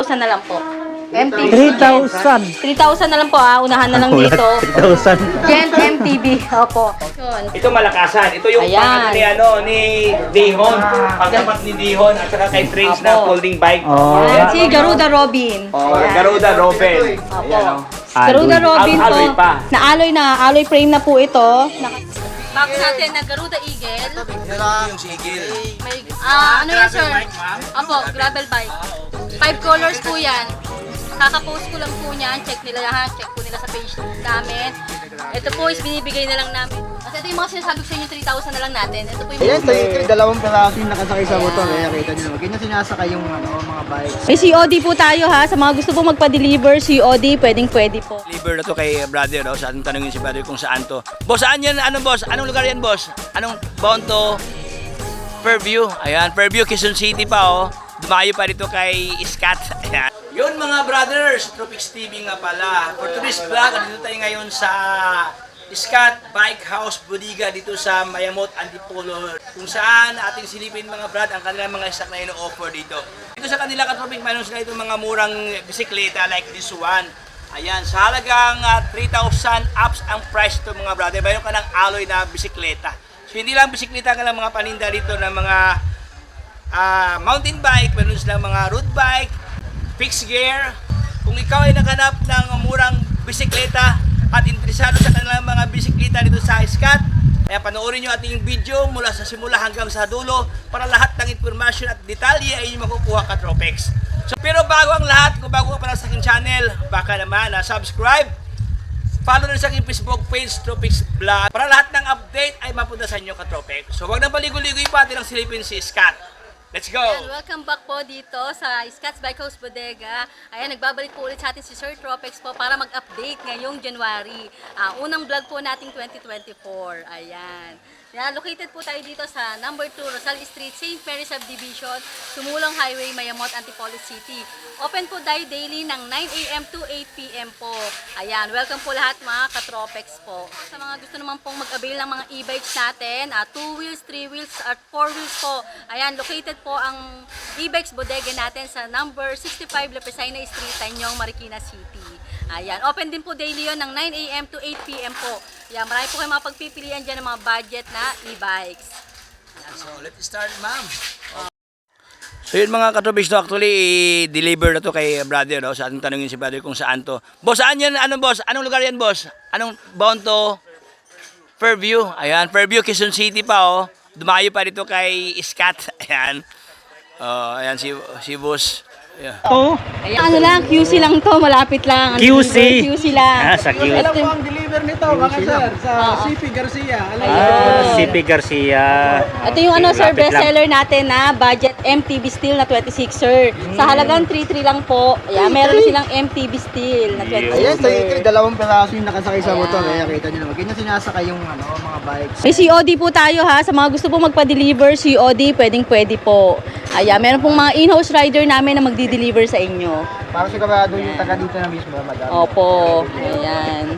3,000 na lang po. MTV. 3,000. 3,000 na lang po unahan na lang dito. 3,000. Gent MTV. Opo. Yun. Ito malakasan. Ito yung Ayan. ni Dihon. Pagkapat ni Dihon at saka kay Trace na folding bike. Oh. Ayan, si Garuda Robin. Ayan. Garuda Robin. Opo. Ayan, Garuda Robin po. Alloy pa. Alloy frame na po ito. Box natin na Garuda Eagle. Yung sigil. May, ano yan sir? Opo, gravel bike. 5 colors po yan. Kakapost ko lang po niyan. Check nila ha. Check po nila sa page namin. Ito po is binibigay na lang namin. Kasi ito yung mga sinasabi ko sa inyo, 3,000 na lang natin. Ito po yung... Ayan, ito dalawang peraso yung nakasakay sa motor. Kaya kita nyo naman. Kaya sinasakay yung mga bikes. May COD po tayo ha. Sa mga gusto po magpa-deliver, COD, pwede po. Deliver na to kay brother. No? Sa ating tanongin si brother kung saan to. Boss, saan yan? Anong boss? Anong lugar yan boss? Anong bound to? Fairview. Ayan, Fairview, Quezon City pa oh. Dumayo pa dito kay Scott. Ayan. Yun mga brothers, Tropics TV nga pala. For today's vlog, dito tayo ngayon sa Scott Bike House Bodega dito sa Mayamot, Antipolo. Kung saan ating silipin mga brad ang kanilang mga stock na ino-offer dito. Dito sa kanila ka-tropic, mayroon sila itong mga murang bisikleta like this one. Ayan, sa halagang 3,000 ups ang price ito mga brother. Mayroon ka ng alloy na bisikleta. So hindi lang bisikleta ka lang mga paninda dito ng mga mountain bike, meron silang mga road bike, fixed gear. Kung ikaw ay naghanap ng murang bisikleta at interesado sa kanilang mga bisikleta dito sa Scott, kaya panoorin nyo ating video mula sa simula hanggang sa dulo para lahat ng informasyon at detalye ay makukuha ka Tropex. So, pero bago ang lahat, kung bago ka pa sa aking channel, baka naman subscribe, follow na sa aking Facebook page, Tropex Vlog, para lahat ng update ay mapunta sa inyo ka Tropex. So huwag nang paligoy-ligoy pa, atin ang silipin si Scott. Let's go! Ayan, welcome back po dito sa Scott's Bike House Bodega. Ayan, nagbabalik po ulit sa atin si Sir Tropex po para mag-update ngayong January. Unang vlog po nating 2024. Ayan. Yan, located po tayo dito sa number 2 Rosal Street, St. Mary Subdivision, Sumulong Highway, Mayamot, Antipolo City. Open po tayo daily ng 9 AM to 8 PM po. Ayan, welcome po lahat mga ka-Tropex po. Sa mga gusto naman pong mag-avail ng mga e-bikes natin, 2 wheels, 3 wheels, at 4 wheels po. Ayan, located po ang e-bikes bodega natin sa number 65 Lapesina Street, Tanyong, Marikina City. Ayan, open din po daily yon ng 9 AM to 8 PM po. Ayan, marami po kayo mga pagpipilian dyan ng mga budget na e-bikes. So, let's start, ma'am. So yun mga katubis, no, actually, i-deliver na to kay brother, no? Sa ating tanongin si brother kung saan to. Boss, saan yan? Anong boss? Anong lugar yan, boss? Anong bound to? Fairview. Ayan, Fairview, Quezon City pa, oh. Dumayo pa dito kay Scott. Ayan. Ayan si boss. Yeah. Oh, Ayan, ano lang, QC lang to, malapit lang. Ang QC. deliver, QC lang. Sa QC. Alam mo ang deliver nito, mga sir, sa CP Garcia. CP Garcia. Ito yung ano sir, Lapit lang. bestseller natin na budget MTB steel na 26 sir. Sa halagang 3,300 lang po. Ayan, meron silang MTB steel na 26 Ayan, sir. ito dalawang peraso yung nakasakay sa motor. Kaya kita nyo naman. Kaya sinasakay yung mga bikes. May COD po tayo ha. Sa mga gusto po magpa-deliver, COD, pwede po. Ayan, meron pong mga in-house rider namin na magdi-deliver sa inyo. Para sigurado yung taga dito na mismo, madam. Opo, ayan.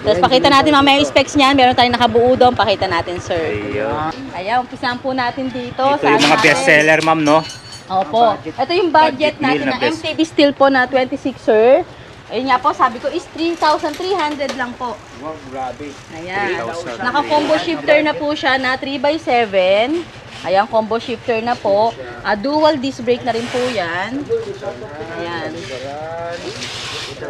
Tapos pakita natin mamaya yung specs niyan. Meron tayong nakabuo doon. Pakita natin sir. Ayun. Ayan, umpisahan po natin dito. Ito yung mga bestseller, ma'am, no? Opo. Ito yung budget Budget meal natin na na best. MTB steel po na 26 sir. Ayun nga po, sabi ko is 3,300 lang po. Wow, grabe. Ayan. 3,000. Naka-combo shifter na po siya na 3x7. Ayan, combo shifter na po. Dual disc brake na rin po yan. Ayan.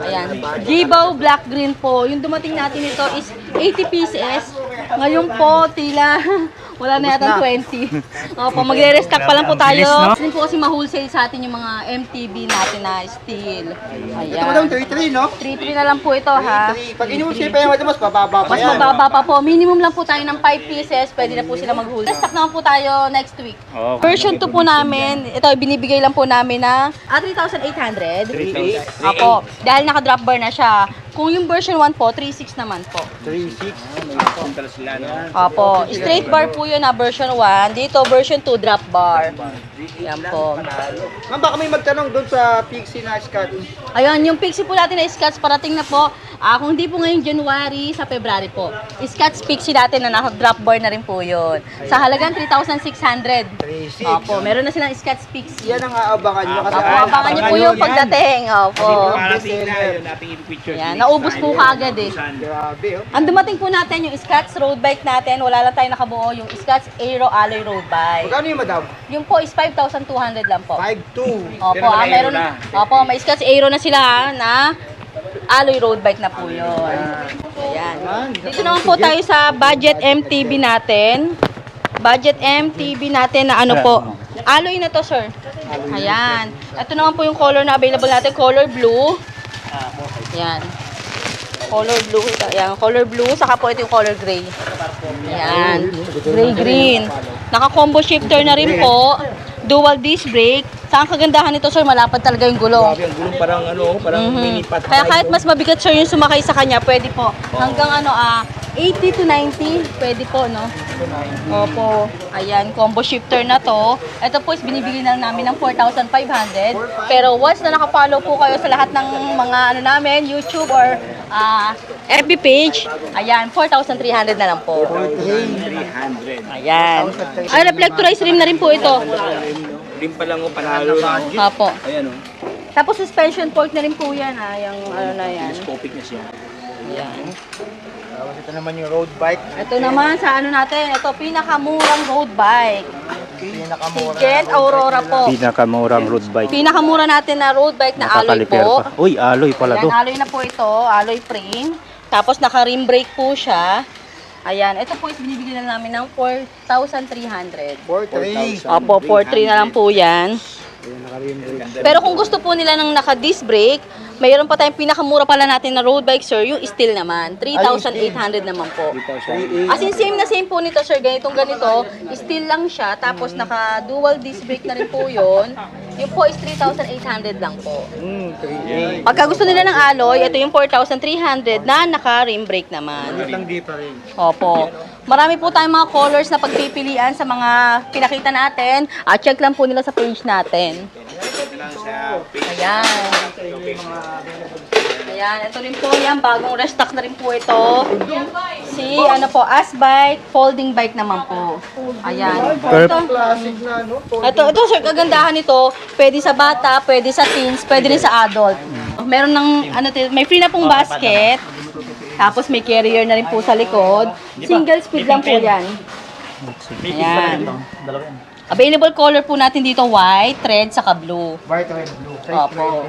Ayan. Gibaw black green po. Yung dumating natin ito is 80 pieces. Ngayon po, tila wala na yata 20. Opo, magre-restock pa lang po tayo. Bilis, no? Kasi po kasi ma-wholesale sa atin yung mga MTB natin na steel. Ito madam, Ayan. 33, no? 3-3 na lang po ito ha. 33. Pag inuusip pa yan, madam, mas bababa pa Mas yan. mababa pa po. Minimum lang po tayo ng 5 pieces. Pwede na po sila mag-wholesale. Stock naman po tayo next week. Oh, Version 2 po namin. Ito, binibigay lang po namin na 3,800. 3,000. Opo. Dahil naka-drop bar na siya. Kung yung version 1 po, 3,600 naman po. 36. Sila, no? Opo. Straight bar po yun na version 1. Dito, version 2, drop bar. Yan po. Ma'am, baka may magtanong doon sa Pixie na Scott. Ayun, yung pixie po natin na Scotch parating na po. Kung hindi po ngayong January, sa February po. Scotch Pixie natin na naka-drop bar na rin po yun. Sa halagang 3,600. 3,600. Opo, meron na silang Scotch Pixie. Yan ang aabangan nyo kasi Opo, abangan niyo po yung pagdating. Opo. Parating na yun, nating picture. Yan, naubos po kaagad eh. Grabe, oh. Ang dumating po natin yung Scotch road bike natin, wala lang tayo nakabuo, yung Scotch Aero Alloy road bike. Magkano yung madam? Yung po is 5,200 lang po. 5,200. Opo, meron. Opo, may Scotch Aero na sila na alloy road bike na po yun. Ayan. Dito naman po tayo sa budget MTB natin. Budget MTB natin na ano po. Alloy na to, sir. Ayan. Ito naman po yung color na available natin, color blue. Ayan. Color blue. Ayan, color blue. Saka po ito yung color gray. Ayan. Gray-green. Naka-combo shifter na rin po. Dual disc brake. Sa ang kagandahan nito, sir, malapad talaga yung gulong. Grabe, ang gulong parang parang mini pat. Kaya kahit mas mabigat, sir, yung sumakay sa kanya, pwede po. Hanggang 80 to 90, pwede po, no? Opo. Ayan, combo shifter na to. Ito po is binibigay na lang namin ng 4,500. Pero once na nakapollow po kayo sa lahat ng mga namin, YouTube or FB page, ayan, 4,300 na lang po. 300. Ayan. Ay, reflectorized rim na rin po ito. Rim pa lang panalo. Opo. Ayan Tapos suspension fork na rin po yan, yung ano na yan. Scopic na siya. Ayan. Tapos ito naman yung road bike. Ito naman sa ano natin, ito pinakamurang road bike. Pinakamura. Sigent Aurora po. Pinakamurang road bike. Pinakamura natin na road bike na alloy Nakakaliper po. pa. Uy, alloy pala Ayan, to. alloy na po ito, alloy frame. Tapos naka-rim brake po siya. Ayan, ito po is binibigyan na namin ng 4,300. 4,300. Opo, 4,300 na lang po yan. Pero kung gusto po nila ng naka-disc brake, mayroon pa tayong pinakamura pala natin na road bike, sir, yung steel naman. 3,800 naman po. As in, same na same po nito, sir. Ganitong ganito, steel lang siya. Tapos naka-dual disc brake na rin po yun. Yung po is 3,800 lang po. 3,800. Pagka gusto nila ng alloy, ito yung 4,300 na naka-rim brake naman. Lang di pa rin. Opo. Marami po tayong mga colors na pagpipilian sa mga pinakita natin. Check lang po nila sa page natin. Ayan. Ayan, ito rin po yan. Bagong restock na rin po ito. Si, Asbike, folding bike naman po. Ayan. Classic na, no? Ito sir, kagandahan nito, pwede sa bata, pwede sa teens, pwede rin sa adult. Meron ng, may free na pong basket. Tapos may carrier na rin po sa likod. Single speed lang po yan. Ayan. Available color po natin dito, white, red, saka blue. White, red, blue. Opo.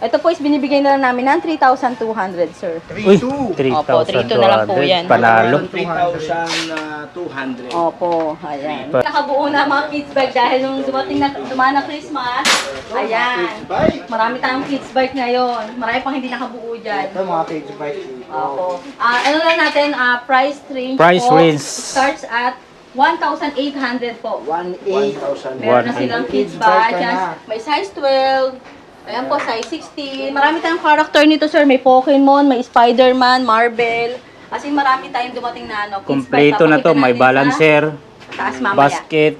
Ito po is binibigay na lang namin ng 3,200, sir. Uy, 3,200. Opo, 3,200 na lang po yan. 3,200. Panalo. 3,200. Opo, ayan. Nakabuo na mga kids bike dahil nung dumaan na Christmas, ayan. Marami tayong kids bike ngayon. Marami pang hindi nakabuo dyan. Ito mga page bike. Opo. Ano lang natin, price range Price po, range. starts at 1,800 po. 1,800. Meron na silang kids Kids bike bike. ka Yan. na. May size 12. Ayan po, size 16. Marami tayong character nito, sir. May Pokemon, may Spider-Man, Marvel. As in, marami tayong dumating na kids bike. Kompleto na to. Papakita May natin sa balancer, taas mamaya. basket,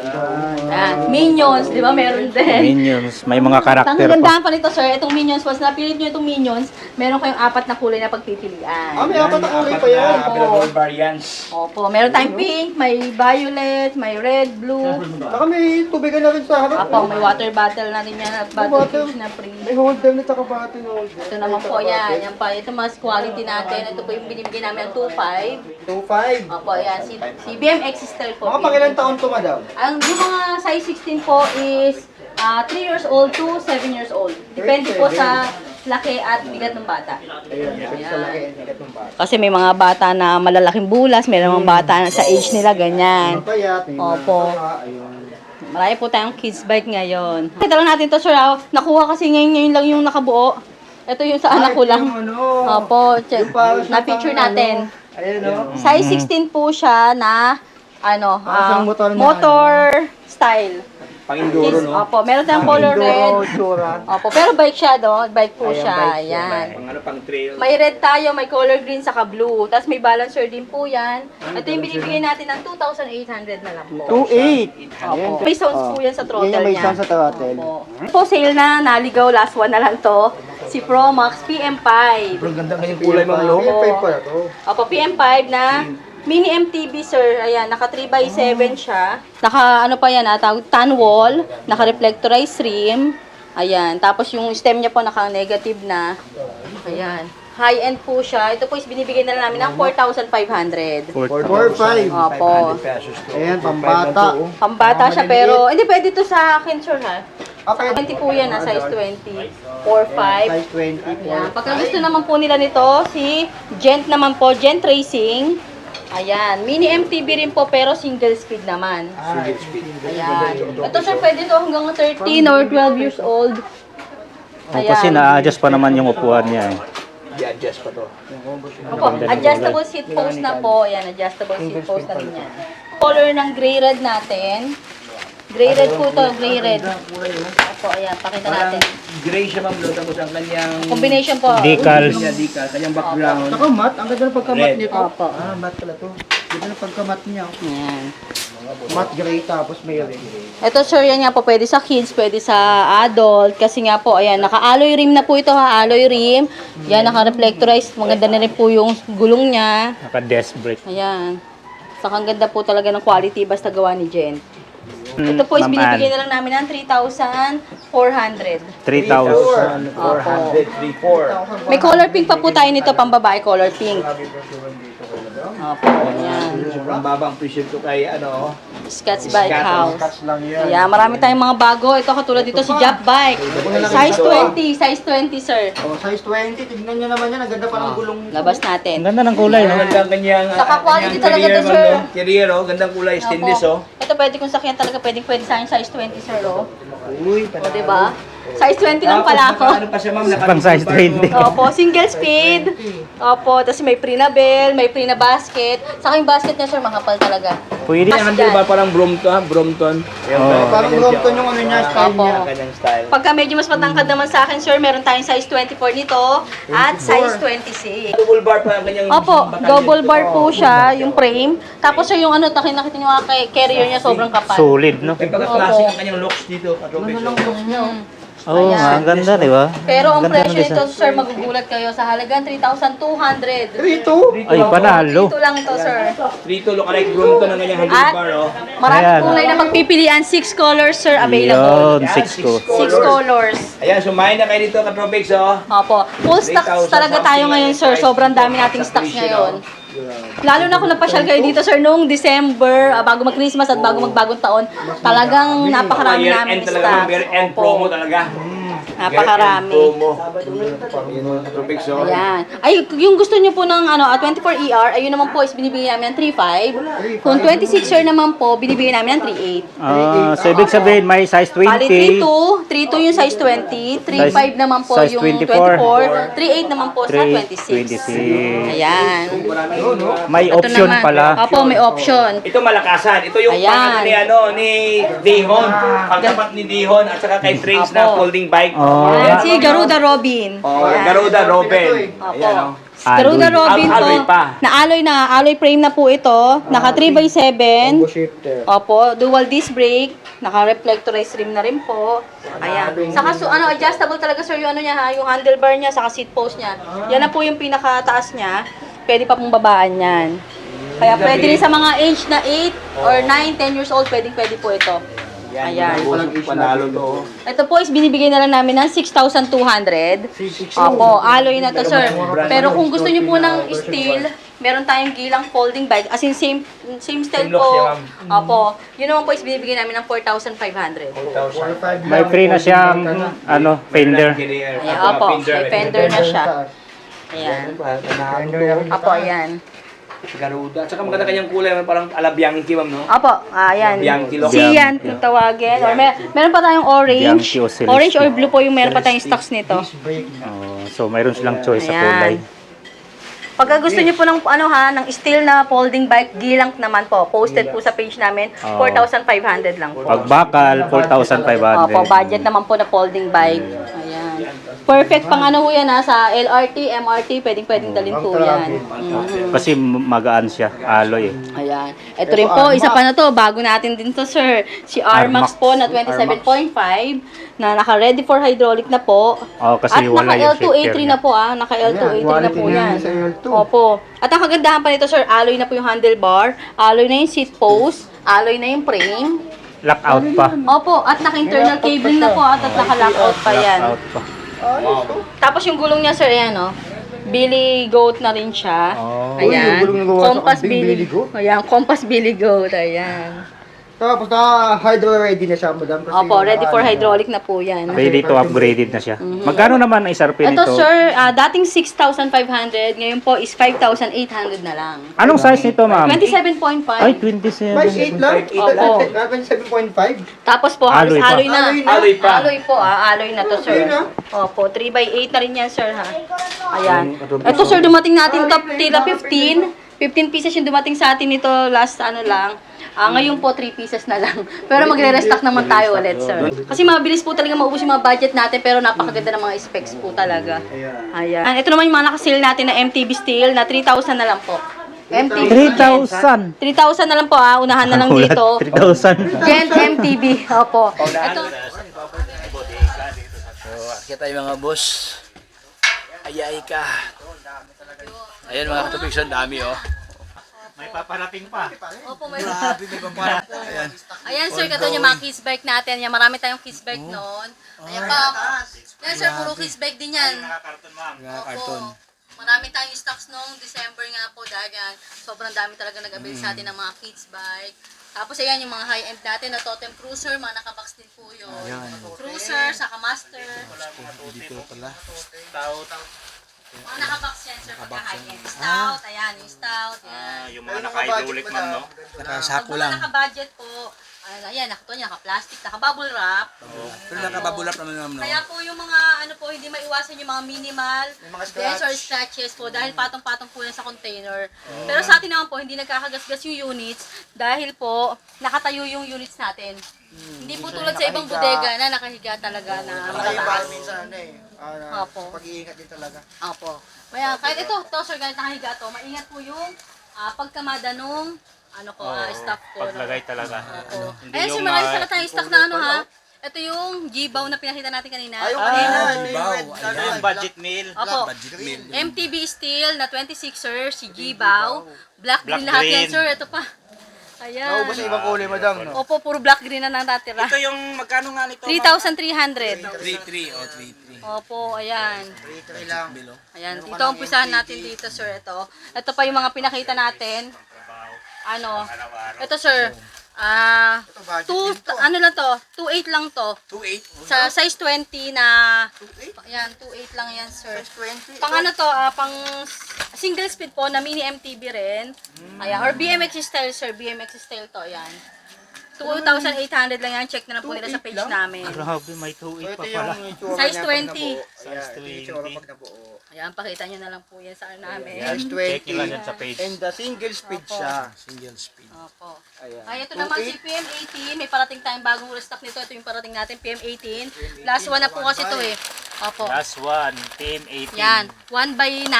Ayan. Minions, di ba? Meron din. minions. May mga karakter Ang pa. gandahan pa nito, sir, itong Minions, once napilit nyo itong Minions, meron kayong 4 na kulay na pagpipilian. May apat na kulay pa yan. Available variants. Opo, meron tayong pink, may violet, may red, blue. Saka may tubigan na rin sa harap. Opo, may water bottle na rin yan at bottle Water. fuse na free. May holder na saka button holder. Ito naman po yan, yan pa. Ito mas quality natin. Ito po yung binibigay namin ng 2.5. 2,500. Opo, yan. Si BMX style po. Mga pangilang taon to, madam? Yung mga size 16 po is 3 years old to 7 years old. Depende po sa laki at bigat ng bata. Ayun, sa laki and bigat ng bata. Kasi may mga bata na malalaking bulas, may mga bata na sa age nila ganyan. Mapayat, may Opo. ayun. Marami po tayong kids bike ngayon. Kita lang natin to, sir. Nakuha kasi ngayon lang yung nakabuo. Ito yung sa anak ko lang. Opo, check. Na-picture natin. Ayun, no? Size 16 po siya na Parang motor na motor style. Pang-enduro, no? Opo, meron tayong color red. Opo, pero bike siya, bike po siya. Ayan. Pang-trail. May red tayo, may color green, saka blue. Tapos may balancer din po yan. Ito yung binibigay natin ng 2,800 na lang po. 2,800. Opo. May sounds po yan sa throttle Yan yung may niya. sound sa throttle. Opo. Po, sale na, naligaw, last one na lang to. si Pro Max PM5. Ang ganda kanyang kulay, Ma'am Lo. PM5 pala to. Opo, PM5 na mini MTB, sir. Ayan, naka 3x7 siya. Naka, ano pa yan, tawag tan wall, naka reflectorized rim. Ayan, tapos yung stem niya po naka-negative na. Ayan. High-end po siya. Ito po is binibigay na lang namin ng 4,500. 4-5. Opo. Ayan, pambata. Pambata siya pero, hindi pwede to sa akin, sir, ha? Okay. 20 po yan, size 20. 4-5. Size 20. Ayan. Pagka gusto naman po nila nito, si Gent naman po, Gent Racing. Ayan. Mini MTB rin po, pero single speed naman. Ayan. Ito, sir, pwede to hanggang 13 or 12 years old. Kasi na-adjust pa naman yung upuan niya eh. I-adjust pa to. Opo, adjustable seat post na po. Ayan, adjustable seat post na rin yan. Color ng gray red natin. Gray red po to, gray red. Opo, ayan, pakita natin. Gray siya, Ma'am Lo. Tapos ang kanyang... Combination po. Decals. Kanyang background. Saka mat, ang ganda ng pagkamat Red. nito. Opo. Mat pala to. Ganda ng pagkamat niya. Ayan. Mat gray tapos may red. Ito, sir, yan nga po, pwede sa kids, pwede sa adult. Kasi nga po, ayan, naka-alloy rim na po ito, ha, alloy rim. Yan, naka-reflectorized. Maganda na rin po yung gulong niya. Naka-desk brake. Ayan. Saka ang ganda po talaga ng quality basta gawa ni Jen. Ito po is Ma'am binibigay Ann. na lang namin ng 3,400. 3,000. 404. May color pink pa po tayo nito, pambabae color pink. Opo, ayan. Sobrang babang presyo to kay Scott's Bike House. Cuts lang yan. Ayan, marami tayong mga bago. Ito katulad dito si Jap Bike. Size 20, size 20, sir. Oh, size 20. Tignan niyo naman yan. Ang ganda pa ng gulong. Labas Ang natin. ganda ng kulay, no? Ganda ang kanyang... Saka quality kanyang talaga to, career, sir. Ma'am Lo. Career, oh. Gandang kulay. Stainless, oh. Ito pwede kong sakyan talaga, pwede sa akin size 20, sir, oh. Uy, O, diba? Size 20 lang pala ako. Ano pa siya, Ma'am? Pang size 20. Opo, single speed. Opo, tapos may pre na bell, may pre na basket. Saka yung basket niya, sir, makapal talaga. Pwede. Mas Handle ba parang Brompton? Oo. parang Brompton yung ano niya, style Opo. niya. Kanyang style. Pagka medyo mas matangkad naman sa akin, sir, meron tayong size 24 nito at size 26. Double bar pa ang kanyang... Opo, double bar po siya, yung frame. Tapos, sir, yung ano, nakita nyo nga carrier niya, sobrang kapal. Solid, no? May pagka-classic ang kanyang looks dito. Oo, Ayan. ang ganda, di ba? Pero ang Ganda ng presyo nito, design. sir, magugulat kayo sa halagang 3,200. Ito. Ay, panalo. Ito lang to, sir. Rito, lookalike Brompton ang kanyang handle At bar, oh. maraming Ayan. kulay na magpipilian. 6 colors, sir, available. Yun, 6 ko. 6 colors. Ayan, sumayin na kayo dito, Katropics, oh. Opo. Full stocks talaga tayo ngayon, sir. Sobrang dami nating stocks ngayon. Lalo na kung napasyal kayo dito, sir, noong December, bago mag-Christmas at bago magbagong taon, talagang napakarami namin Year-end talaga, stocks. year-end Opo. promo talaga. Napakarami. Katropics, oh. Ayan. Ay, yung gusto nyo po ng 24ER, ayun naman po is binibigyan namin ng 3.5. Kung 26er naman po, binibigyan namin ng 3.8. So, ibig sabihin, may size Bali, 20. 3.2 yung size 20, 3.5 naman po size yung 24, 24, 3.8 naman po sa 26. Ayan. May Ito option naman. pala. Opo, may option. Ito malakasan. Ito yung Ayan. pang ni Dihon. Pagtapat ni Dihon at saka kay Trace na Apo. folding bike. Oh. Ayan, si Garuda Robin. Oh, Ayan. Garuda Robin. Opo. Ayan, oh. Garuda Alloy. Robin to. Alloy pa. Alloy frame na po ito. Naka 3x7. Combo shifter. Opo, dual disc brake, naka-reflectorized rim na rin po. Ayan. Saka adjustable talaga, sir, yung niya ha, yung handlebar niya, saka seat post niya. Yan na po yung pinakataas niya. Pwede pa pong babaan yan. Kaya pwede rin sa mga age na 8 or 9, 10 years old, pwede po ito. Ayan. Panalo to. Ito po is binibigay na lang namin ng 6,200. Opo, alloy na to, sir. Pero kung gusto niyo po ng steel, meron tayong gilang folding bike. As in, same style look po. siya, Opo. Yun naman po is binibigay namin ng 4,500. May free na siyang, fender. Ayan, opo. May fender na siya. Ayan. Opo, ayan. Garuda. At saka maganda kanyang kulay, parang ala Bianchi, ma'am, no? Opo, ayan. Bianchi look. Siyan, kung tawagin. Or meron pa tayong orange. Bianchi o Celeste. Orange or blue po yung meron pa tayong stocks nito. So, mayroon silang choice sa Ayan. kulay. Pagka gusto niyo po ng ng steel na folding bike, gilang naman po. Posted po sa page namin, 4,500 lang po. Pag bakal, 4,500. Opo, budget naman po na folding bike. Ayan. Perfect pang ano po yan ha, sa LRT, MRT, pwedeng dalhin po yan. Kasi magaan siya, alloy eh. Ayan. Ito rin po, isa pa na to, bago natin din to sir. Si Armax. Armax po na 27.5 na naka-ready for hydraulic na po. Oo, kasi At wala yung naka-L2A3 shifter na po naka-L2A3 na quality po na yan. yun sa L2. Opo. At ang kagandahan pa nito sir, alloy na po yung handlebar, alloy na yung seat post, alloy na yung frame. Lockout pa. Opo, at naka-internal cabling na po at naka-lockout pa yan. Lockout pa. Tapos yung gulong niya sir, ayan Billy Goat na rin siya. Oh. Uy, yung Ayan. gulong na gawa sa Compass kambing, Billy Billy Goat. Ayan, Compass Billy Goat. Ayan. Tapos hydro ready na siya, madam. Kasi Opo, ready for ano, hydraulic na po yan. Ready to upgraded na siya. Magkano naman ang SRP Ito nito? sir, dating 6,500, ngayon po is 5,800 na lang. Anong size nito, ma'am? 27.5. Ay, Size 8 27. lang? Opo. 27.5? Tapos po, halos Alloy pa. alloy na. Alloy na? Alloy po, alloy na to sir. Alloy na? Opo, 3x8 na rin yan sir ha. Ayan. Ito sir, dumating natin top tila 15. 15 pieces yung dumating sa atin nito last lang. Ngayon po 3 pieces na lang. Pero magre-restock naman tayo ulit, sir. Kasi mabilis po talaga maubos yung mga budget natin pero napakaganda ng mga specs po talaga. Ayan. Ito naman yung mga nakasale natin na MTB steel na 3,000 na lang po. MTB. 3,000. 3,000 na lang po unahan na lang dito. 3,000. Gent MTB. Opo. Ito. Kita yung mga boss. Ayay ka. Ayan mga katupix, ang dami May paparating pa. Opo, may Ayan sir, kato yung mga kids bike natin. Yan, marami tayong kids bike noon. Ayan pa. Yan sir, puro kids bike din yan. Opo. Marami tayong stocks noong December nga po dahil yan. Sobrang dami talaga nag-avail sa atin ng mga kids bike. Tapos ayan yung mga high-end natin na Totem Cruiser, mga nakabox din po yun. Cruiser, saka Master. Dito pala. Mga nakabox yan sir pagka high-end. Stout, ayan yung stout. Yan. Yung mga naka-hydraulic, ma'am, no? Nakasako Pag mga lang. naka-budget po, ayan, naka-plastic, naka-bubble wrap. Pero nakababulap naman naman. Kaya po yung mga hindi maiwasan yung mga minimal dents or scratches po dahil patong-patong po yan sa container. Pero sa atin naman po, hindi nagkakagasgas yung units dahil po nakatayo yung units natin. Hindi po tulad sa ibang bodega na nakahiga talaga na matataas. minsan Opo. pag-iingat din talaga. Opo. Kaya kahit ito, sir, ganit nakahiga to, maingat po yung pagkamada nung stock ko. Paglagay talaga. Opo. Hindi Ayan, sir, yung, marami pala tayong stock na ha. Ito yung G-Bow na pinakita natin kanina. Ayaw kanina. yung budget meal. Opo. Budget meal. MTB Steel na 26er, si G-Bow. Black green Black lahat yan, green. sir. Ito pa. Ayan. Naubos sa ibang kulay, madam. No? Opo, puro black green na natira. Ito yung magkano nga nito? 3,300. 3-3 o 3-3. Opo, ayan. 3 lang. Ayan, dito ang umpisahan natin dito, sir. Ito pa yung mga pinakita natin. Ito, sir. 2.8 lang to. 2-8. Sa size 20 na, ayan, 2.8 lang yan, sir. 20. Pang pang single speed po na mini MTB rin. Ayan, or BMX style, sir. BMX style to, ayan. 2,800 lang yan. Check na lang po nila sa page namin. Grabe, may 2.8 pa pala. Size 20. Size 20. Ayan, pakita nyo na lang po yan sa namin. Size Check nyo lang 20. yan sa page. And the single speed siya. Single speed. Opo. Ayan. Ay, ito naman si PM18. May parating tayong bagong restock nito. Ito yung parating natin, PM18. Last one na po kasi ito eh. Opo. Last one, Team 18. Yan. 1x9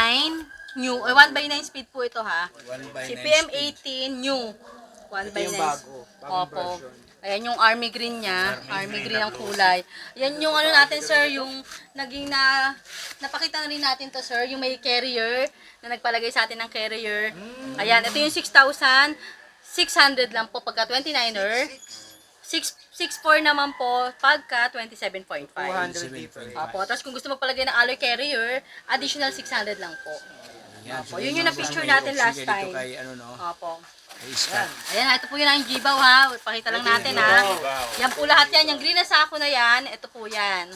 new. 1x9 speed po ito ha. 1 by Si 9 PM18 new. 1x9. yung bago. Bagong Opo. version. Ayan yung army green niya. Army green ang kulay. Yan yung natin sir, yung naging napakita na rin natin to sir, yung may carrier, na nagpalagay sa atin ng carrier. Ayan, ito yung 6,600 lang po pagka 29er. 6,400 naman po pagka 27.5. 200 Opo, tapos kung gusto magpalagay ng alloy carrier, additional 600 lang po. Opo, yun yung na-picture natin last time. Kay Opo. kay Scott. Ayan, ito po yun ang G-Bow ha. Pakita lang natin ha. Yan po lahat yan. Yung green na sako na yan, ito po yan.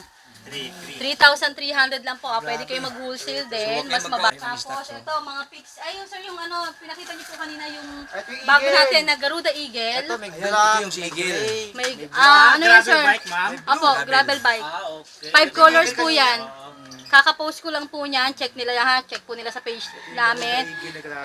3,300 lang po. Pwede kayo mag-wholesale din. Mas mababa. Tapos ito, mga pics. Ayun sir, yung pinakita niyo po kanina yung Ito yung bago Eagle. natin na Garuda Eagle. Ito may Ayan, grab. ito yung sigil. May, ano yan sir? bike, ma'am? Opo, gravel bike. 5 colors po yan. Kaka-post ko lang po niyan. Check nila ha. Check po nila sa page namin.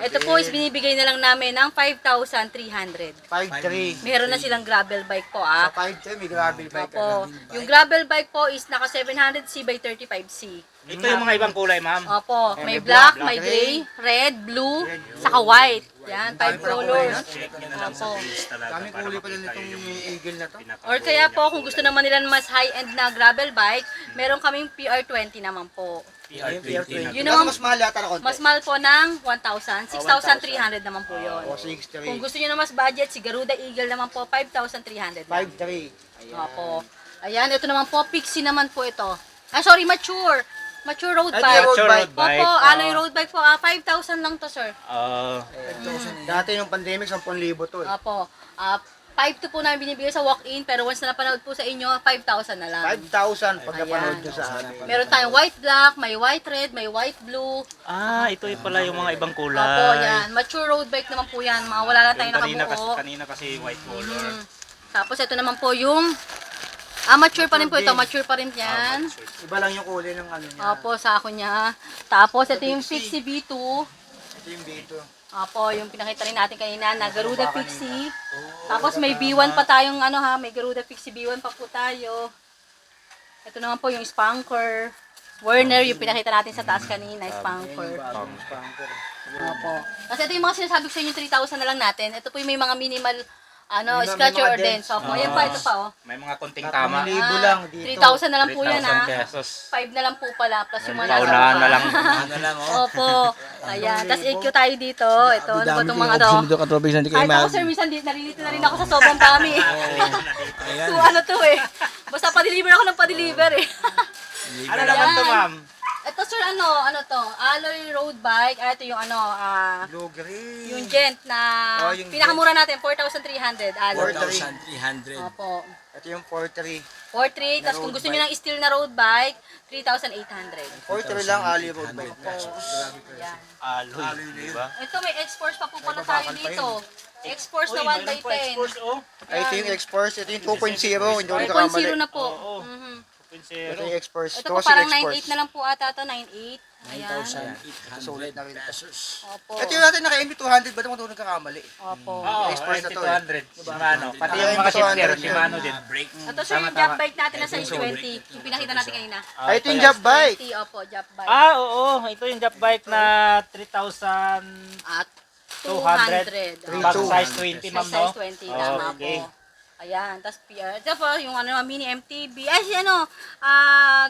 Ito po is binibigay na lang namin ng 5,300. 5-3. Meron na silang gravel bike po Sa ah. 5-3, may gravel bike ka Opo. na. Yung gravel bike po is naka 700C by 35C. Ito yung mga ibang kulay, ma'am. Opo. may May black, black, may gray, gray, red, blue, saka white. Yan, 5 colors. Opo. Daming kulay pala nitong eagle na to. Or kaya po, kung gusto naman nila mas high-end na gravel bike, meron kaming PR20 naman po. PR20. Yun Kaso naman- mas mahal yata na konti. Mas mahal po ng 1,000. 6,300 naman po yun. O, 6-3. Kung gusto nyo na mas budget, si Garuda Eagle naman po, 5,300. 5-3. Opo. Ayan, ito naman po, Pixie naman po ito. Ah, sorry, mature. Mature road Ay, bike. road bike. Opo, alloy road bike po. 5,000 lang to, sir. Dati nung pandemic, 10,000 to eh. Opo. 5,200 po namin binibigay sa walk-in, pero once na napanood po sa inyo, 5,000 na lang. 5,000 pag napanood Ayan. nyo sa akin. Meron tayong white black, may white red, may white blue. Ito yung pala yung mga ibang kulay. Opo, yan. Mature road bike naman po yan. Mga wala na tayong nakabuo. Kanina kasi white color. Tapos ito naman po yung mature pa rin po ito. Mature pa rin yan. Iba lang yung kulay ng ano niya. Opo, sa ako niya. Tapos ito yung Pixie B2. Ito yung dito. Opo, yung pinakita rin natin kanina na Garuda Pixie. Tapos may B1 pa tayong may Garuda Pixie B1 pa po tayo. Ito naman po yung Spanker. Werner, yung pinakita natin sa taas kanina, Spanker. Opo. Kasi ito yung mga sinasabi ko sa inyo, 3,000 na lang natin. Ito po yung may mga minimal scratcher or dents. Opo, yan pa, ito pa May mga konting tama. 1,000 lang dito. 3,000 na lang po yan 3,000 pesos. 5 na lang po pala, plus yung mga Paunahan na lang. Opo. Ayan. Tapos EQ tayo dito. Ito, ano ba itong mga to? Kahit ako, sir, minsan nalilito na rin ako sa sobrang dami. So, ano to eh. Basta pa-deliver ako ng pa-deliver eh. Ano naman to, ma'am? Ito, sir, ano to? Alloy road bike. Ito yung Blue green. yung Gent na yung pinakamura natin, 4,300. Alloy. 4,300. Opo. Ito yung 4-3. 4,300. Tapos kung gusto nyo ng steel na road bike, 3,800. 4-3 lang, ali road bike. Yan. Alloy, di ba? Ito, may X-Force pa po pala tayo dito. X-Force na 1x10. Ay, ito yung X-Force. Ito yung 2.0. Hindi ko nagkakamali. 2.0 na po. Oo. Mhm. Ito yung X-Force. Ito po parang 9.8 na lang po ata ito, 9.8. Ayan. Sulit na rin. Opo. Ito yung natin naka-MB200. Ba't naman ito nagkakamali? Opo. Express na to eh. 200. Shimano. Pati Yung yung mga MT200 shifter, yan. Shimano din. Ito sir, yung job bike natin na size 20. Yung pinakita natin kanina. Ay, ito yung job bike. 20, opo, job bike. Oo. Ito yung job bike na 3,000 At 200. 200. Bag Two. size 20, ma'am, no? Size 20, tama Okay. po. Ayan, tapos PR. Ito po, yung mini MTB. Ay, si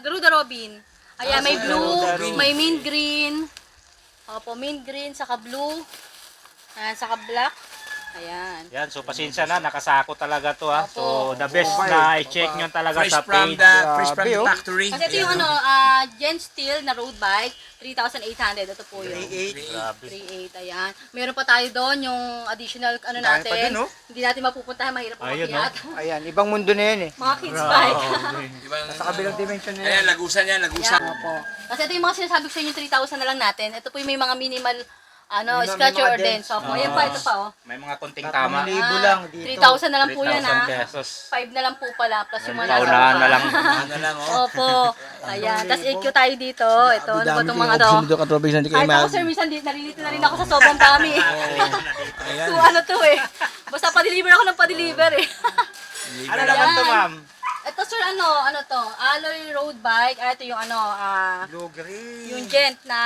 Garuda Robin. Ayan, may blue, may mint green. Opo, mint green, saka blue. Ayan, saka black. Ayan. Yan, so pasensya na, nakasako talaga to ha. Opo. So the best na i-check nyo talaga Fresh sa from page. the oh. factory. Kasi ito yung Gen Steel na road bike, 3,800. Ito po yun. 3.8. Grabe. 3.8, ayan. Meron pa tayo doon, yung additional Dami natin. pa dun, oh. Hindi natin mapupuntahan, mahirap po Ayun, makiat. Ayan, ibang mundo na yan eh. Mga kids bike. Sa kabilang dimension na yan. Ayan, lagusan yan, lagusan. Ayan. Opo. Kasi ito yung mga sinasabi ko sa inyo, 3,000 na lang natin. Ito po yung may mga minimal May scratcher mga or dents. dents. Opo, yan pa, ito pa oh. May mga konting tama. 3,000 lang dito. 3,000 na lang po yan 3,000 pesos. 5 na lang po pala, plus yung mga Paunahan na lang. Ano lang, oh. Opo. Ayan. Tapos EQ tayo dito. Ito, ano ba itong mga to? Kahit ako, sir, minsan nalilito na rin ako sa sobrang dami. So, ano to eh. Basta pa-deliver ako ng pa-deliver eh. Ano naman to, ma'am? Ito, sir, ano to? Alloy road bike. Ito yung Blue green. yung Gent na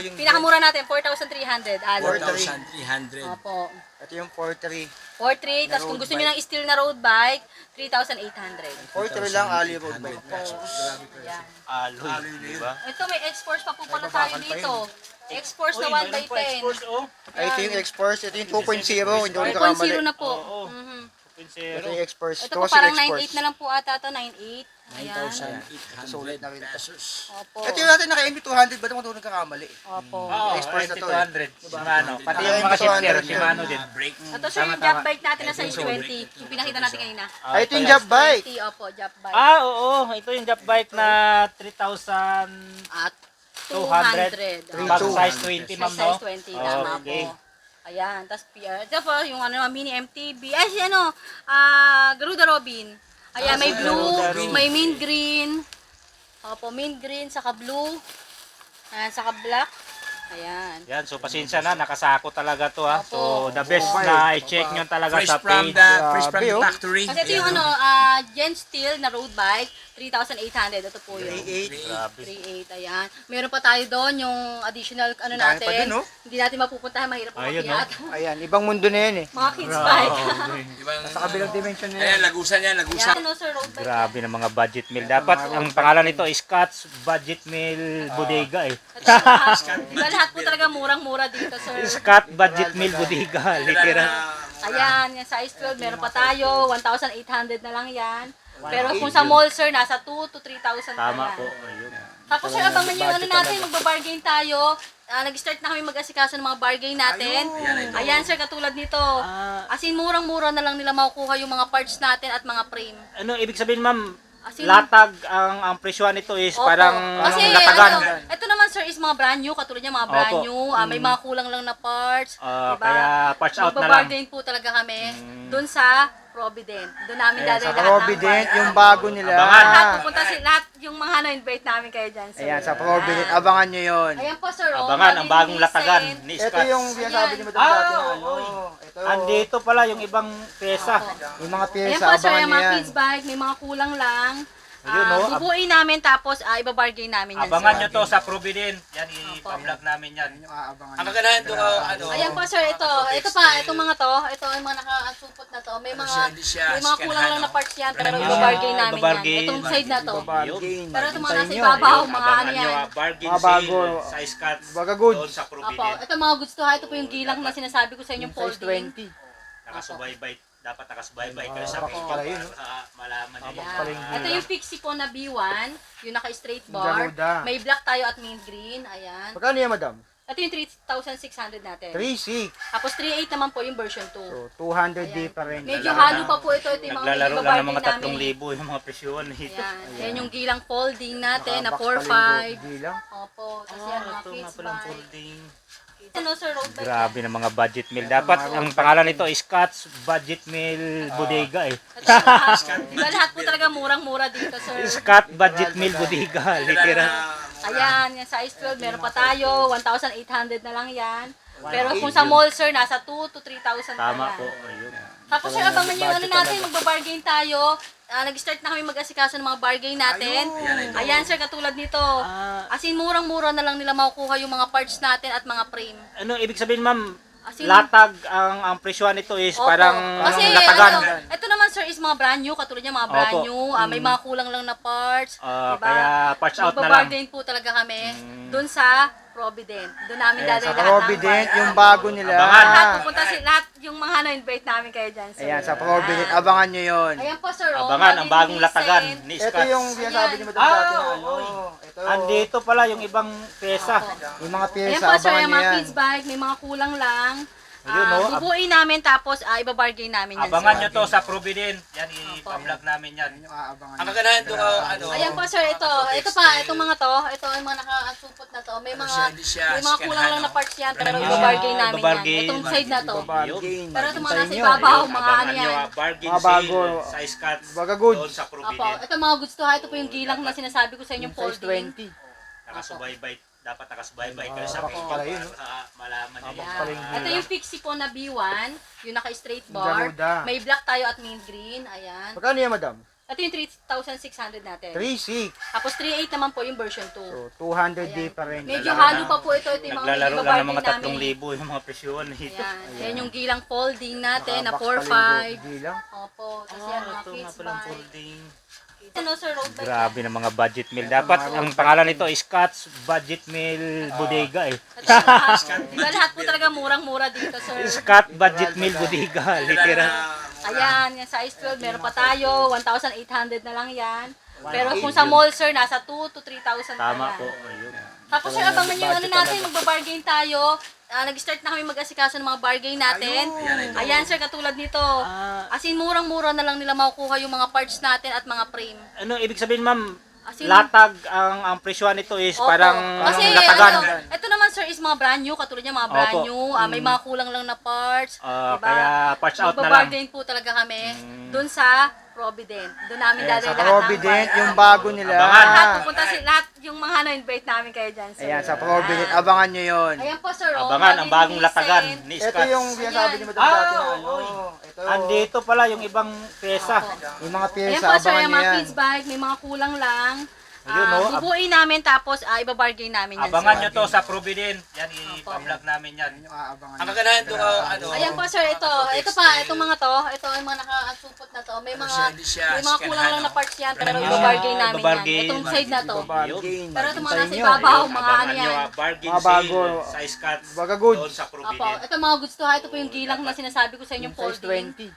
yung pinakamura natin, 4,300. Alloy. 4,300. Opo. Ito yung 4-3. 4,300. Tapos kung gusto nyo ng steel na road bike, 3,800. 4-3 lang, ali road bike. Yan. Alloy, di ba? Ito, may X-Force pa po pala tayo dito. X-Force na 1x10. Ay, ito yung X-Force. Ito yung 2.0. Hindi ko nagkakamali. 2.0 na po. Oo. Mhm. Ito yung X-Force. Ito po parang 9.8 na lang po ata ito, 9.8. Ayan. Sulit na rin. Opo. Ito yung natin naka-MB200. Ba't naman ito nagkakamali? Opo. Express na to eh. 200. Shimano. Pati Yung yung mga shifter, MT200 Shimano din. Ito sir, yung job bike natin na size 20. Yung pinakita natin kanina. Ay, ito yung job bike. 20, opo, job bike. Oo. Ito yung job bike na 3,000 At 200. 200. Bag Two. size 20, ma'am, no? Size 20, tama Okay. po. Ayan, tapos PR. Ito po, yung mini MTB. Ay, si Garuda Robin. Ayan, may blue, may mint green. Opo, mint green, saka blue. Ayan, saka black. Ayan. Yan, so pasensya na, nakasako talaga to ha. Opo. So the best na i-check nyo talaga Fresh sa from page. the oh. factory. Kasi ito yung Gen Steel na road bike, 3,800. Ito po yung 3.8. 3.8, ayan. Meron pa tayo doon yung additional Dami natin. pa dun, oh. Hindi natin mapupuntahan, mahirap Ayun, umakyat. Ayan, ibang mundo na yan eh. Mga kids bike. Sa kabilang dimension na yan. Ayan, lagusan yan, lagusan. Ayan, ano sir, road bike. Grabe na mga budget meal. Dapat ang pangalan nito is Scott's Budget Meal Bodega eh. Di ba lahat po talaga murang-mura dito, sir? Scott Budget Meal Bodega, literal. Ayan, yung size 12, meron pa tayo. 1,800 na lang yan. Pero kung sa mall, sir, nasa 2 to 3,000 pa Tama yan. po. Ayun. Tapos, sir, abangan nyo yung ano natin, magbabargain tayo. Nag-start na kami mag-asikaso ng mga bargain natin. Ayan, sir, katulad nito. As in, murang-mura na lang nila makukuha yung mga parts natin at mga frame. Ano ibig sabihin ma'am? As in, Latag ang presyohan nito is Opo. parang Kasi latagan. ito naman sir is mga brand new, katulad niya mga brand Opo. new, may mga kulang lang na parts, diba? Kaya parts out na lang. Magbabargain po talaga kami doon sa Provident. Doon namin dadalhin Sa lahat ng Provident, parts. yung bago nila. Abangan. Lahat pupunta lahat yung mga invite namin kayo dyan sir. Ayan, sa Provident, abangan nyo yun. Ayan po sir. oh, Abangan ang bagong magiging latagan send. ni Ito Scott. yung sinasabi ni Madam dati na ano. Ito, Andito pala yung ibang pyesa. yung mga Ayan pyesa, po sir, abangan yung nyo mga yan. kids bike, may mga kulang lang. Ayun, oh. Bubuin namin tapos ibabargain namin yan Abangan sir. nyo to sa Provident. Yan, i-vlog namin yan. Yung aabangan Ang nyo. kaganahan ito, ano, Ayan po sir, ito pa, itong mga to, ito yung mga nakasupot na to, may mga hindi siya may mga scan kulang lang hand, na parts yan, pero Ah, ibabargain namin yan. ibabargain. Itong side na to. Bargain. Pero itong mga nasa Hintayin nyo. ibabaw, mga ano Abangan nyo yan. bargain Mga bago. sale sa Scott Baga good. doon sa Opo, Provident. ito mga goods to ha, ito po yung gilang na sinasabi ko sa inyong Size folding. 20. Nakasubaybay. Dapat nakasubaybay kayo sa box page pala yun, para malaman nyo. box Yan. pala yung Ito yung Pixie po na B1, yung naka-straight bar. Garuda. May black tayo at mint green, ayan. Magkano yan, Madam? Ito yung 3,600 natin. 3.6. Tapos 3,800 naman po yung version 2. So, 200 Ayan. difference. Medyo halo pa po ito yung mga Naglalaro lang ng ibabargain mga namin. 3,000 yung mga presyon nito. Ayan. Yan yung gilang folding natin na Box 4,500. pala yung bilang. Opo. Tapos yan mga Ito nga kids palang bike. folding. Ano sir, road bike. Grabe na mga budget meal. Dapat ang pangalan nito is Scott's Budget Meal Bodega eh. Di ba lahat po talaga murang-mura dito sir? Scott Budget Meal Bodega, literal. Ayan, yung size 12, meron pa tayo. 1,800 na lang yan. Pero kung sa mall sir, nasa 2 to 3,000 pa Tama yan. po. Ayun. Tapos sir, abangan nyo yung ano natin, magbabargain tayo. Nag-start na kami mag-asikaso ng mga bargain natin. Ayan sir, katulad nito. As in, murang-mura na lang nila makukuha yung mga parts natin at mga frame. Ano ibig sabihin ma'am? As in, Latag ang presyohan nito is Opo. parang Kasi latagan. ito naman sir is mga brand new, katulad niya mga brand Opo. new, may mga kulang lang na parts, diba? Kaya parts out na lang. Magbabargain po talaga kami doon sa Provident. Doon namin Ayan, dadalhin sa lahat ng Provident, parts. yung bago nila. Abangan. Lahat pupunta lahat yung mga invite namin kayo dyan sir. Ayan, sa Provident, abangan nyo yun. Ayan po sir, Abangan ang bagong latagan ni Ito Scott. yung sinasabi ni Madam dati na ano. Ito, Andito pala yung ibang pyesa. yung mga Ayan pyesa, po sir, abangan yung nyo mga yan. kids bike, may mga kulang lang. Ayun, oh. Bubuin namin tapos ibabargain namin yan Abangan sir. nyo to sa Provident. Yan, i-vlog namin yan. Yung aabangan ang nyo. kaganahan ito, ano, Ayan po sir, ito pa, itong mga to, ito yung mga nakasupot na to, may mga hindi siya may mga scan kulang lang hand, na parts yan, pero Ah, ibabargain namin yan. ibabargain. Itong side na to. Bargain. Pero itong mga nasa Hintayin nyo. ibabaw, mga ano Abangan nyo yan. bargain Mga bago. sale sa Scott Baga good. doon sa Opo, Provident. ito mga goods to ha, ito po yung gilang na sinasabi ko sa inyong Size folding. 20. Nakasubaybay. Dapat nakasubaybay kayo sa box page pala yun, para malaman nyo. box Yan. pala yung Ito yung Pixie po na B1, yung naka-straight bar. Garuda. May black tayo at mint green, ayan. Magkano yan, Madam? Ito yung 3,600 natin. 3.6. Tapos 3,800 naman po yung version 2. So, 200 Ayan. difference. Medyo halo pa po ito yung mga Naglalaro lang ng ibabargain mga namin. 3,000 yung mga presyon nito. Ayan. Yan yung gilang folding natin na Box pala 4,500. yung bilang. Opo. Tapos yan mga Ito nga kids palang bike. folding. Ano sir, road bike. Grabe na mga budget meal. Dapat ang pangalan nito is Scott's Budget Meal Bodega eh. Di ba lahat po talaga murang-mura dito sir? Scott Budget Meal Bodega, literal. Ayan, yung size 12, meron pa tayo. 1,800 na lang yan. Pero kung sa mall sir, nasa 2 to 3,000 pa Tama yan. po. Ayun. Tapos sir, abangan nyo yung ano natin, magbabargain tayo. Nag-start na kami mag-asikaso ng mga bargain natin. Ayan sir, katulad nito. As in, murang-mura na lang nila makukuha yung mga parts natin at mga frame. Ano ibig sabihin ma'am? As in, Latag ang presyohan nito is Opo. parang Kasi latagan. ito naman sir is mga brand new, katulad niya mga brand Opo. new. May mga kulang lang na parts. Diba? Kaya parts out na lang. Magbabargain po talaga kami doon sa Provident. Doon namin Ayan, dadalhin sa lahat ng Provident, parts. yung bago nila. Abangan. Lahat pupunta lahat yung mga invite namin kayo dyan, sir. Ayan, sa Provident, abangan nyo yun. Ayan po, sir. Abangan ang bagong latagan ni Ito Scotts. yung sinasabi ni Madam Ah, dati na oy. Ito, Andito pala yung ibang pyesa. yung mga Ayan pyesa, po, sir. abangan Yung nyo mga yan. kids bike, may mga kulang lang. Ayun, no? Bubuin namin tapos ibabargain namin yan, Abangan sir. nyo to sa Provident. Yan, i-vlog namin yan. Yung aabangan Ang nyo. kaganahan ito, Ayan po, sir. Ito pa, itong mga to. Ito yung mga nakasupot na to. May mga kulang lang na parts yan, pero ibabargain namin yan. Ibabargain. Itong side na to. Bargain. Pero itong mga nasa Hintayin nyo. ibabaw, mga ano Abangan nyo yan. bargain Mga bago. sale sa Scotts Baga good. doon sa Opo, Provident. ito mga goods to ha. Ito po yung gilang na sinasabi ko sa inyong Size folding. 20.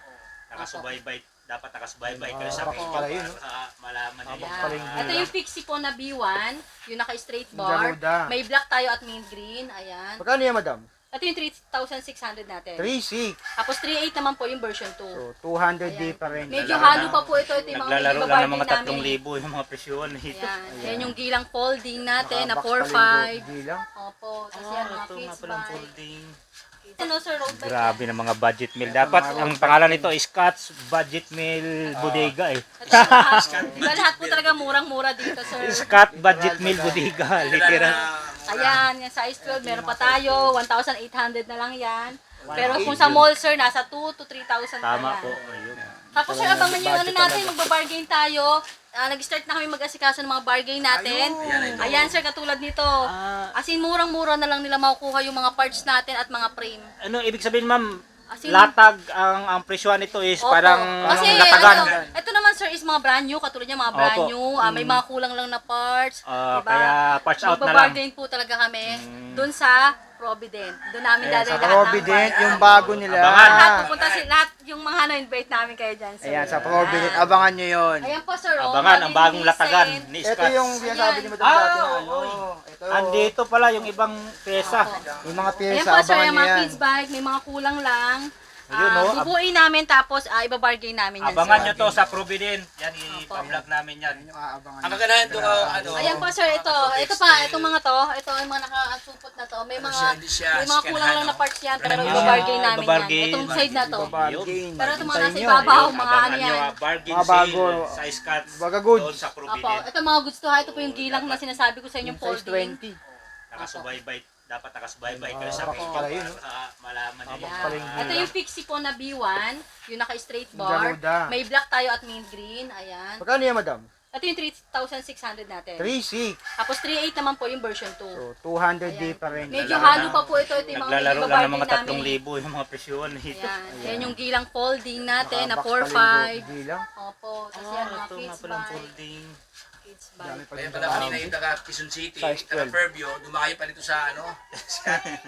Nakasubaybay. Dapat nakasubaybay kayo sa Bakit Facebook pala yun, no? para malaman nyo. Yan. Ito yung Pixie po na B1, yung naka-straight bar. Garuda. May black tayo at mint green. Ayan. Magkano yan, Madam? Ito yung 3,600 natin. 3.6. Tapos 3,800 naman po yung version 2. So, 200 difference. Medyo halo pa po ito. Ito yung mga Naglalaro lang ng ibabargain mga namin. 3,000 yung mga presyon nito. Ayan. Yan yung gilang folding natin na Box 4,500. palinggo. Gilang. Opo. Tapos yan mga Ito nga kids palang bike. folding. Ano sir, road bike. Grabe na mga budget meal. Dapat ang pangalan nito is Scotts Budget Meal Bodega eh. Ito lahat. Diba lahat po talaga murang-mura dito sir. Scott Budget Meal Bodega, literal. Ayan, yung size 12, meron pa tayo. 1,800 na lang yan. Pero kung sa mall sir, nasa 2 to 3,000 pa Tama yan. po. Ayun. Tapos sir, abangan yung ano natin, magbabargain tayo. Nag-start na kami mag-asikaso ng mga bargain natin. Ayan sir, katulad nito. As in, murang-mura na lang nila makukuha yung mga parts natin at mga frame. Ano ibig sabihin ma'am? As in, Latag ang presyo nito is Opo. parang Kasi latagan. ito naman sir is mga brand new, katulad niya mga brand Opo. new. May mga kulang lang na parts. Kaya parts out na lang. Magbabargain po talaga kami doon sa Provident. Doon namin Ayan, dadalhin sa lahat ng Provident, parts. yung bago nila. Abangan. Lahat pupunta lahat yung mga invite namin kayo dyan sir. Ayan, sa Provident, abangan nyo yun. Ayan po sir. Abangan ang bagong latagan ni Ito Scotts. yung sinasabi ni Madam Ah, dati na Ito, Andito pala yung ibang pyesa. yung mga Ayan pyesa, po sir, abangan yung nyo mga yan. kids bike, may mga kulang lang. Ayun, no? Bubuin namin tapos ibabargain namin yan Abangan sir. nyo to sa Provident. Yan, i-vlog namin yan. Yung aabangan Ang nyo. kaganahan ito, Ayan po sir, ito pa, itong mga to, ito yung mga nakasupot na to. May mga kulang lang na parts yan, pero ibabargain namin yan. Ibabargain. Itong side na to. Bargain. Pero itong mga Hintayin nasa nyo. ibabaw, mga ano Abangan nyo yan. bargain Mga bago. sale sa Scotts Baga good. doon sa Opo, Provident. ito mga goods to ha, ito po yung gilang na sinasabi ko sa inyong Size folding. 20. Nakasubaybay. Dapat nakasubaybay kayo sa Bakit Facebook pala yun, no? para malaman nyo. Yan. Ito yung Pixie po na B1, yung naka-straight bar. Garuda. May black tayo at mint green. Ayan. Magkano yan, Madam? Ito yung 3,600 natin. 3.6. Tapos 3,800 naman po yung version 2. So, 200 difference. Medyo halo pa po ito. Ito yung mga Naglalaro lang ng ibabargain mga namin. 3,000 yung mga presyon nito. Yan. Yan yung gilang folding natin na Box 4,500. palinggo. Gilang. Opo. Tapos yan mga Ito nga kids palang bike. folding. Kids bike. Kaya pala kanina yung taga Quezon City, Size taga 12. Fairview, dumayo pa dito sa ano.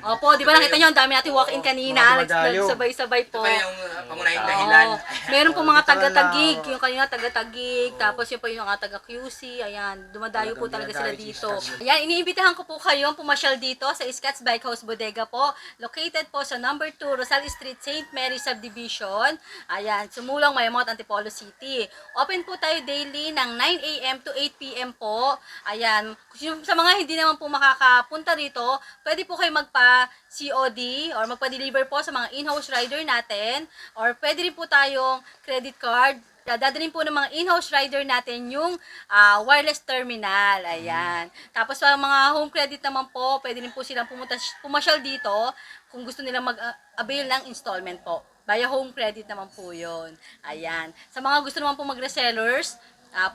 Opo, di ba nakita nyo, ang dami natin walk-in kanina. Mga dumadayo. Sabay-sabay po. Ito pa yung pangunahing dahilan. Oo. Meron po mga taga-tagig, yung kanina taga-tagig, tapos yung po yung mga taga-QC, ayan, dumadayo po talaga sila dito. Ayan, iniimbitahan ko po kayo pumasyal dito sa Scotts Bike House Bodega po, located po sa number 2 Rosal Street, St. Mary Subdivision. Ayan, Sumulong, Mayamot, Antipolo City. Open po tayo daily ng 9 a.m. to 8 p.m. po. Ayan, sa mga hindi naman po makakapunta rito, pwede po kayo magpa-COD or magpa-deliver po sa mga in-house rider natin, or pwede rin po tayong credit card. Dadalhin po ng mga in-house rider natin yung wireless terminal. Ayan. Tapos sa mga home credit naman po, pwede rin po silang pumasyal dito kung gusto nilang mag-avail ng installment po. Via home credit naman po yun. Ayan. Sa mga gusto naman po mag-resellers,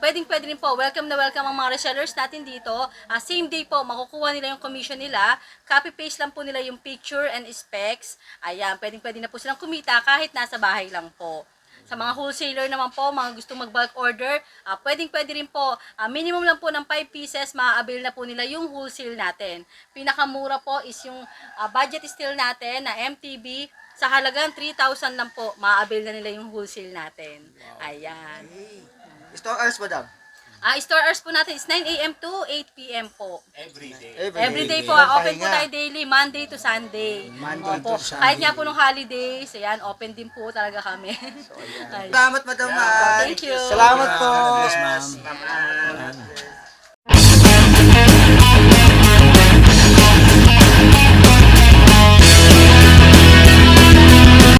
pwede rin po. Welcome na welcome ang mga resellers natin dito. Same day po, makukuha nila yung commission nila. Copy-paste lang po nila yung picture and specs. Ayan, pwede na po silang kumita kahit nasa bahay lang po. Sa mga wholesaler naman po, mga gusto mag-bulk order, pwede rin po. Minimum lang po ng 5 pieces, ma-avail na po nila yung wholesale natin. Pinakamura po is yung budget steel natin na MTB. Sa halagang 3,000 lang po, ma-avail na nila yung wholesale natin. Ayan. Store hours, Madam? Store hours po natin is 9 a.m. to 8 p.m. po. Everyday. Every day po, Walang open po pahinga. tayo daily, Monday to Sunday. Monday Opo. to Sunday. Kahit nga po nung holidays, ayan, open din po talaga kami. Ayan. Salamat, Madam. Thank you. Salamat po. Yes, ma'am.